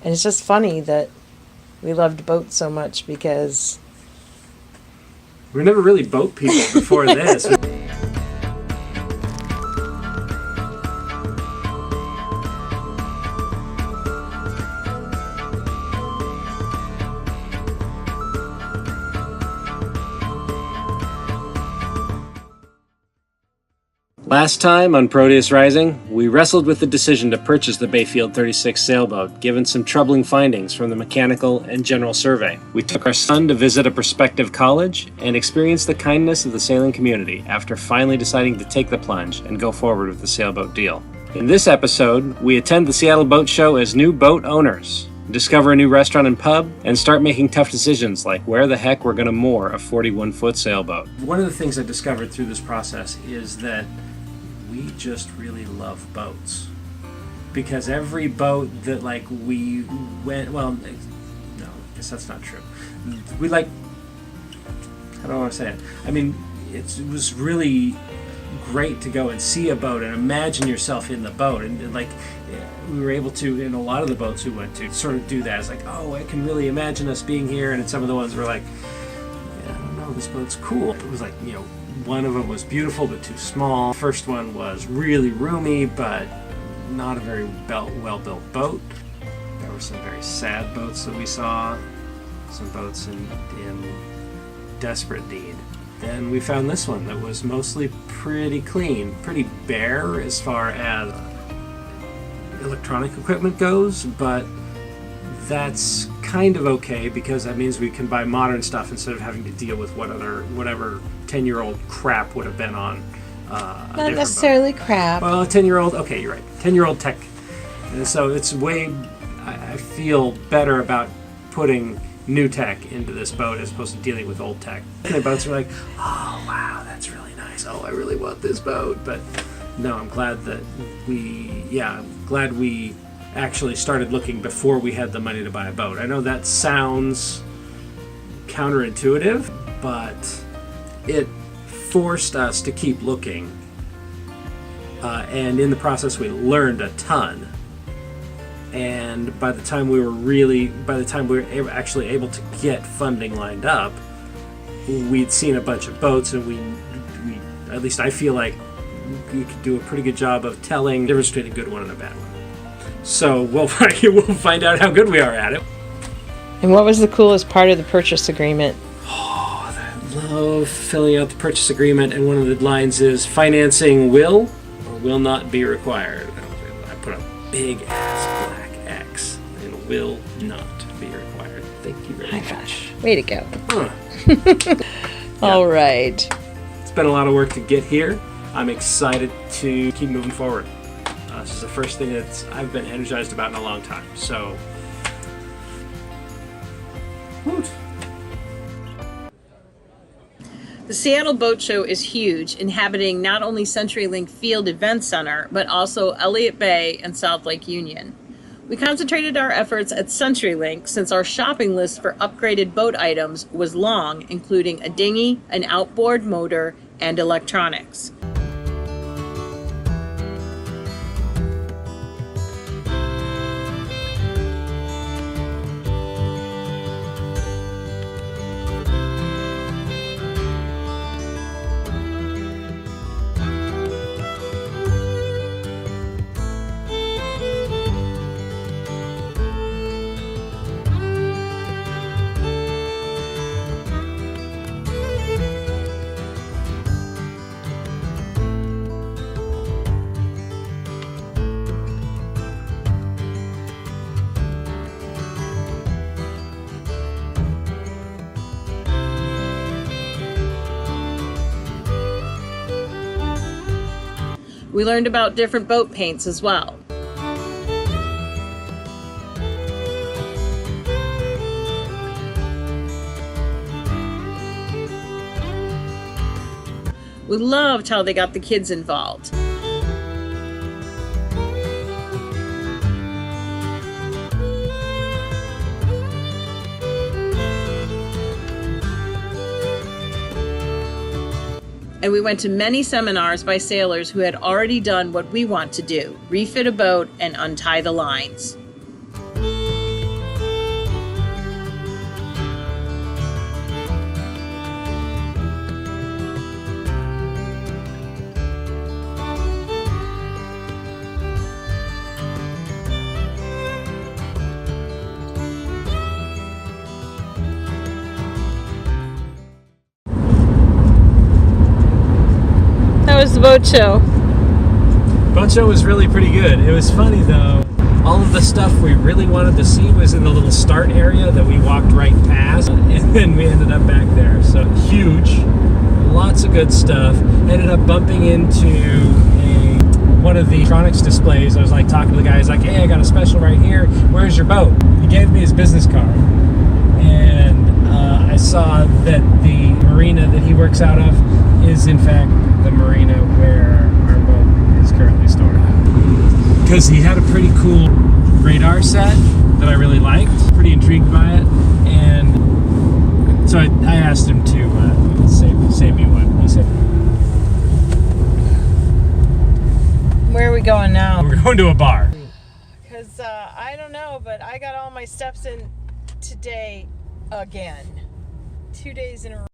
And it's just funny that we loved boats so much because we were never really boat people before this. Last time on Proteus Rising, we wrestled with the decision to purchase the Bayfield 36 sailboat, given some troubling findings from the mechanical and general survey. We took our son to visit a prospective college and experienced the kindness of the sailing community after finally deciding to take the plunge and go forward with the sailboat deal. In this episode, we attend the Seattle Boat Show as new boat owners, discover a new restaurant and pub, and start making tough decisions like where the heck we're going to moor a 41-foot sailboat. One of the things I discovered through this process is that we just really love boats, because every boat that we went, well, no, I guess that's not true. We how do I want to say it? I mean, it was really great to go and see a boat and imagine yourself in the boat, and we were able to, in a lot of the boats we went to, sort of do that. It's like, oh, I can really imagine us being here, and some of the ones were like, yeah, I don't know, this boat's cool. It was like, one of them was beautiful but too small. The first one was really roomy but not a very well-built boat. There were some very sad boats that we saw, some boats in desperate need. Then we found this one that was mostly pretty clean, pretty bare as far as electronic equipment goes, but that's kind of okay because that means we can buy modern stuff instead of having to deal with whatever 10-year-old crap would have been on not necessarily boat. Crap. Well, a 10-year-old, okay, you're right, 10-year-old tech. And so it's I feel better about putting new tech into this boat as opposed to dealing with old tech. And the boats are like, oh, wow, that's really nice. Oh, I really want this boat. But no, I'm glad that we actually started looking before we had the money to buy a boat. I know that sounds counterintuitive, but it forced us to keep looking, and in the process we learned a ton. And by the time we were actually able to get funding lined up, we'd seen a bunch of boats, and we at least I feel like we could do a pretty good job of telling the difference between a good one and a bad one. So we'll find out how good we are at it. And what was the coolest part of the purchase agreement? Oh, I love filling out the purchase agreement, and one of the lines is financing will or will not be required. I put a big ass black X, and will not be required. Thank you very much. Way to go. Yeah. All right. It's been a lot of work to get here. I'm excited to keep moving forward. This is the first thing that I've been energized about in a long time. So, woot. The Seattle Boat Show is huge, inhabiting not only CenturyLink Field Event Center, but also Elliott Bay and South Lake Union. We concentrated our efforts at CenturyLink since our shopping list for upgraded boat items was long, including a dinghy, an outboard motor, and electronics. We learned about different boat paints as well. We loved how they got the kids involved. And we went to many seminars by sailors who had already done what we want to do, refit a boat and untie the lines. boat show? Boat show was really pretty good. It was funny though. All of the stuff we really wanted to see was in the little start area that we walked right past, and then we ended up back there. So huge, lots of good stuff. Ended up bumping into one of the electronics displays. I was like talking to the guy. He's like, "Hey, I got a special right here. Where's your boat?" He gave me his business card, and I saw that the marina that he works out of is in fact the marina where our boat is currently stored. Because he had a pretty cool radar set that I really liked. Pretty intrigued by it, and so I asked him to save me one. He said, Where are we going now? "We're going to a bar." Because I don't know, but I got all my steps in today again. 2 days in a row.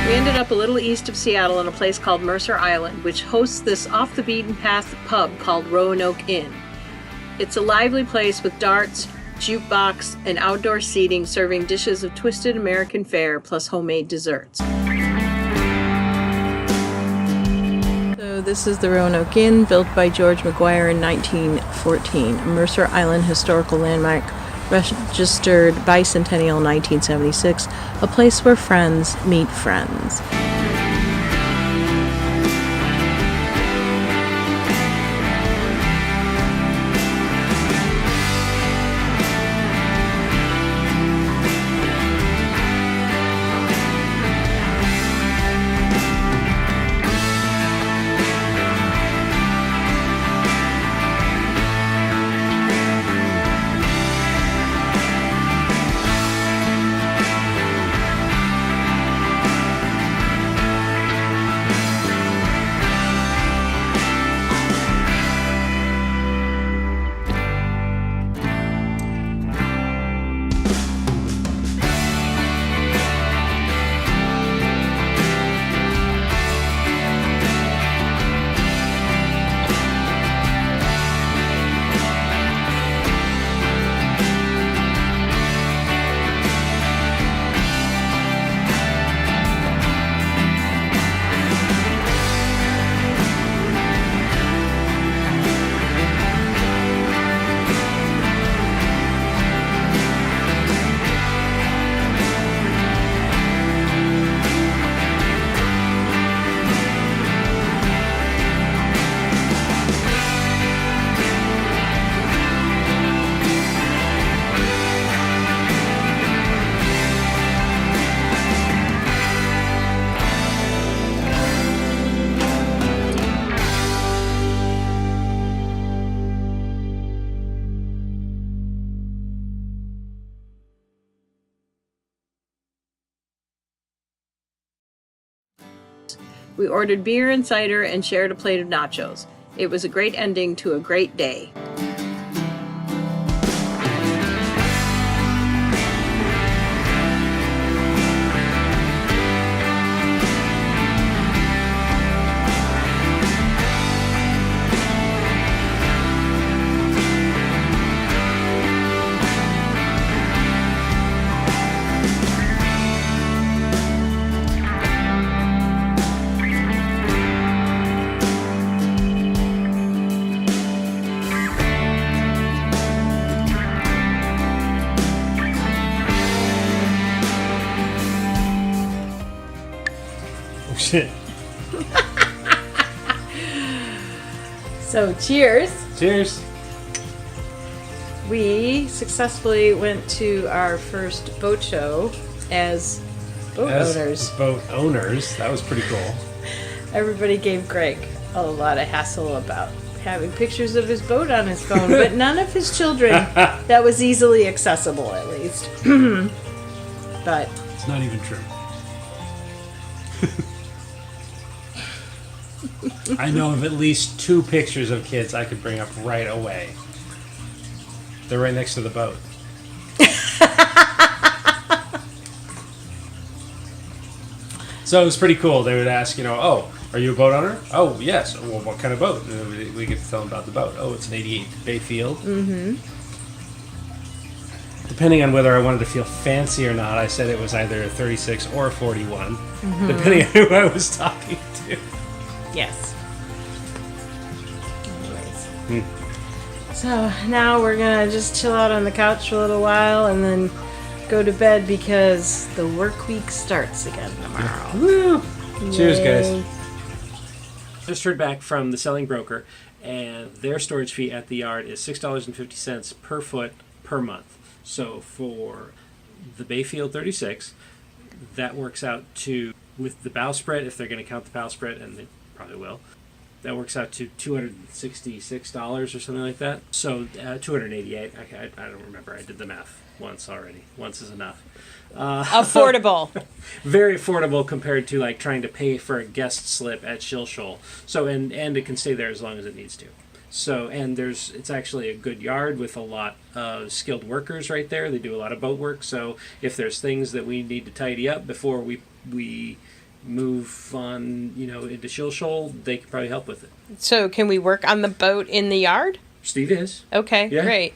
We ended up a little east of Seattle in a place called Mercer Island, which hosts this off-the-beaten-path pub called Roanoke Inn. It's a lively place with darts, jukebox, and outdoor seating serving dishes of twisted American fare plus homemade desserts. So this is the Roanoke Inn, built by George McGuire in 1914, a Mercer Island historical landmark registered bicentennial 1976, a place where friends meet friends. We ordered beer and cider and shared a plate of nachos. It was a great ending to a great day. Shit. So cheers. Cheers. We successfully went to our first boat show as boat owners. Boat owners. That was pretty cool. Everybody gave Greg a lot of hassle about having pictures of his boat on his phone, but none of his children. That was easily accessible, at least. But it's not even true. I know of at least 2 pictures of kids I could bring up right away. They're right next to the boat. So it was pretty cool. They would ask, oh, Are you a boat owner? Oh, yes. Well, what kind of boat? We get to tell them about the boat. Oh, it's an 88 Bayfield. Mm-hmm. Depending on whether I wanted to feel fancy or not, I said it was either a 36 or a 41, depending on who I was talking to. Yes. Anyways. So now we're going to just chill out on the couch for a little while and then go to bed because the work week starts again tomorrow. Woo! Cheers, Yay. guys. Just heard back from the selling broker, and their storage fee at the yard is $6.50 per foot per month. So for the Bayfield 36, that works out to, with the bowsprit, if they're going to count the bowsprit, and they probably will, that works out to $266 or something like that. So $288. I don't remember. I did the math once already. Once is enough. Affordable. Very affordable compared to like trying to pay for a guest slip at Shill Shoal. So and it can stay there as long as it needs to. So and it's actually a good yard with a lot of skilled workers right there. They do a lot of boat work. So if there's things that we need to tidy up before we move on, into Shill Shoal, they could probably help with it. So can we work on the boat in the yard? Steve is. Okay, Yeah. great.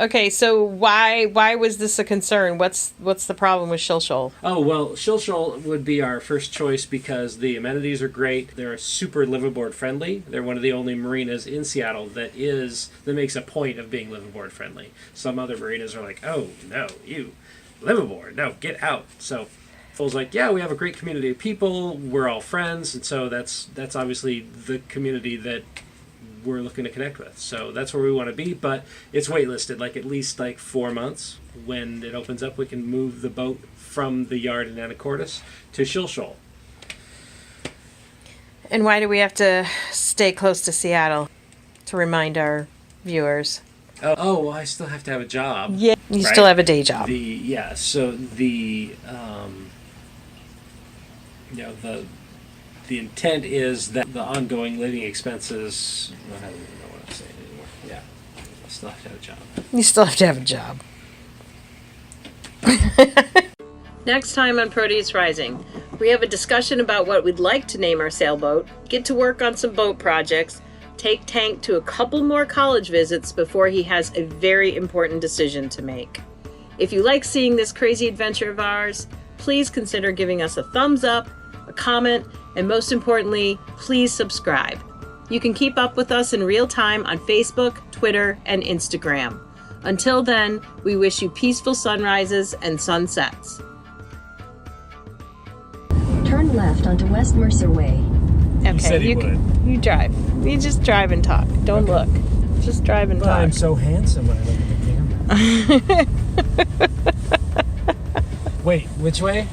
Okay, so why was this a concern? What's the problem with Shill Shoal? Oh, well, Shill Shoal would be our first choice because the amenities are great. They're super liveaboard friendly. They're one of the only marinas in Seattle that makes a point of being liveaboard friendly. Some other marinas are like, oh, no, you, liveaboard, no, get out. So Full's like, yeah, we have a great community of people. We're all friends. And so that's obviously the community that we're looking to connect with. So that's where we want to be, but it's waitlisted, like at least 4 months. When it opens up, we can move the boat from the yard in Anacortes to Shill Shoal. And why do we have to stay close to Seattle? To remind our viewers. Oh, well, I still have to have a job. Yeah, you right? still have a day job. So the intent is that the ongoing living expenses, I don't even know what I'm saying anymore. Yeah, I still have to have a job. You still have to have a job. Next time on Proteus Rising, we have a discussion about what we'd like to name our sailboat, get to work on some boat projects, take Tank to a couple more college visits before he has a very important decision to make. If you like seeing this crazy adventure of ours, please consider giving us a thumbs up, a comment, and most importantly, please subscribe. You can keep up with us in real time on Facebook, Twitter, and Instagram. Until then, we wish you peaceful sunrises and sunsets. Turn left onto West Mercer Way. Okay, said he would. You drive. You just drive and talk. Don't look. Just drive and Well, talk. I'm so handsome when I look at the camera. Wait, which way?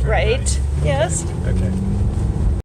Right? Yes. Okay.